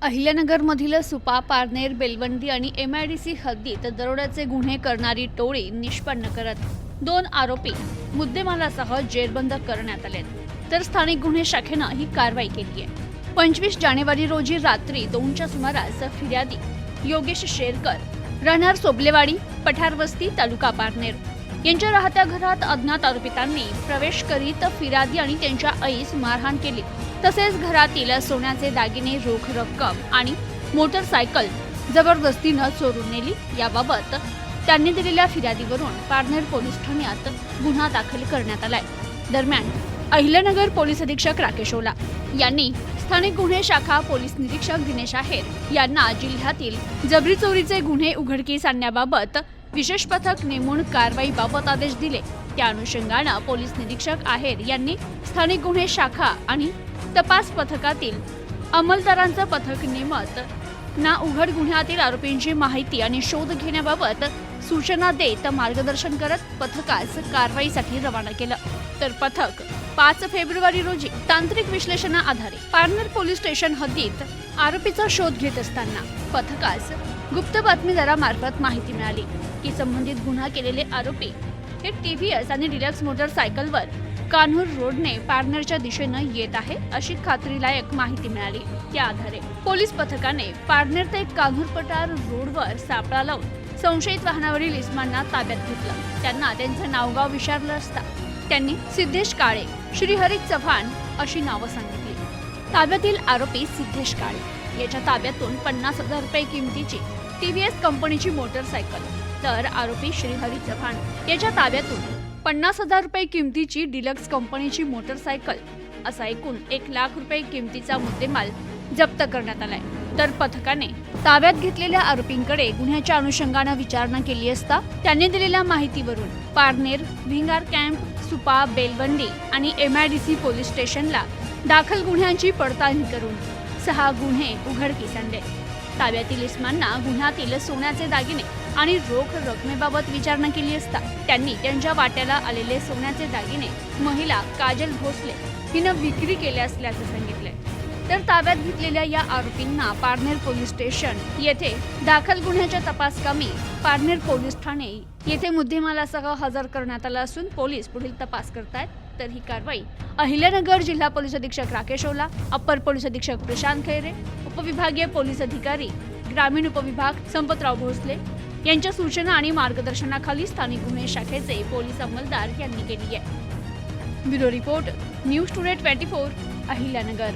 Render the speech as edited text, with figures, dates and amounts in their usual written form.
अहिल्यानगरमधील सुपा, पारनेर, बेलवंडी आणि MIDC हद्दीत दरोड्याचे गुन्हे करणारी टोळी निष्पन्न करत 2 आरोपी मुद्देमालासह जेरबंद करण्यात आले, तर स्थानिक गुन्हे शाखेनं ही कारवाई केली आहे। 25 जानेवारी रोजी रात्री 2च्या सुमारास फिर्यादी योगेश शेरकर राहणार सोबलेवाडी, पठारवस्ती, तालुका पारनेर यांच्या राहत्या घरात अज्ञात आरोपितांनी प्रवेश करीत फिर्यादी आणि त्यांच्या आईस मारहाण केली। तसेच घरातील सोन्याचे दागिने, रोख रक्कम आणि मोटरसायकल जबरदस्तीनं चोरून नेली। याबाबत त्यांनी दिलेल्या फिर्यादीवरून पारनेर पोलीस ठाण्यात गुन्हा दाखल करण्यात आलाय। दरम्यान अहिल्यानगर पोलीस अधीक्षक राकेश ओला यांनी स्थानिक गुन्हे शाखा पोलीस निरीक्षक दिनेश आहेर यांना जिल्ह्यातील जबरी चोरीचे गुन्हे उघडकीस आणण्याबाबत विशेष पथक नेमून कारवाईबाबत आदेश दिले। त्या अनुषंगाने पोलीस निरीक्षक आहेर यांनी स्थानिक गुन्हे शाखा आणि तपास पथकातील अंमलदारांचं पथक नेमत ना उघड गुन्ह्यातील आरोपींची माहिती आणि शोध घेण्याबाबत सूचना देत मार्गदर्शन करत पथकास कारवाईसाठी रवाना केलं। तर पथक 5 फेब्रुवारी रोजी तांत्रिक विश्लेषणाआधारे पारनेर पोलीस स्टेशन हद्दीत आरोपीचा शोध घेत असताना पथकास गुप्त बातमीदारामार्फत माहिती मिळाली की संबंधित गुन्हा केलेले आरोपी हे TVS आणि डिलक्स मोटरसायकलवर कान्हूर रोडने पारनेरच्या दिशेने येत आहे अशी खात्रीलायक माहिती मिळाली। त्या आधारे पोलीस पथकाने पारनेर ते कान्हूर पठार रोडवर सापळा लावून संशयित वाहनावरील इस्मांना ताब्यात घेतलं। त्यांना त्यांचं नावगाव विचारलं असता त्यांनी सिद्धेश काळे, श्रीहरी चव्हाण अशी नावं सांगितली। ताब्यातील आरोपी सिद्धेश काळे याच्या ताब्यातून 50,000 रुपये किमतीची TVS कंपनीची मोटरसायकल, तर आरोपी श्रीहरी चव्हाण याच्या ताब्यातून 50,000 रुपये किमतीची डिलक्स कंपनीची मोटरसायकल असा एकूण 1 लाख रुपये किमतीचा मुद्देमाल जप्त करण्यात आलाय। तर पथकाने ताब्यात घेतलेल्या आरोपींकडे गुन्ह्याच्या अनुषंगाने विचारणा केली असता त्यांनी दिलेल्या माहितीवरून पारनेर, भिंगार कॅम्प, सुपा, बेलवंडी आणि MIDC पोलीस स्टेशनला दाखल गुन्ह्यांची पडताळणी करून 6 गुन्हे उघडकीस आणले। ताब्यातील इस्मांना गुन्ह्यातील सोन्याचे दागिने आणि रोख रकमेबाबत विचारणा केली असता त्यांनी त्यांच्या वाट्याला आलेले सोन्याचे दागिने महिला काजल भोसले हिनं विक्री केले असल्याचे सांगितले। तर ताब्यात घेतलेल्या या आरोपींना पारनेर पोलीस स्टेशन येथे दाखल गुन्ह्याच्या तपासकामी पारनेर पोलीस ठाणे येथे मुद्देमालासह हजर करण्यात आला असून पोलीस पुढील तपास करतायत। तर ही कारवाई अहिल्यानगर जिल्हा पोलीस अधीक्षक राकेश ओला, अप्पर पोलीस अधीक्षक प्रशांत खैरे, उपविभागीय पोलीस अधिकारी ग्रामीण उपविभाग संपतराव भोसले यांच्या सूचना आणि मार्गदर्शनाखाली स्थानिक गुन्हे शाखेचे पोलीस अंमलदार यांनी केली आहे। Bureau report, news today 24, Ahilyanagar.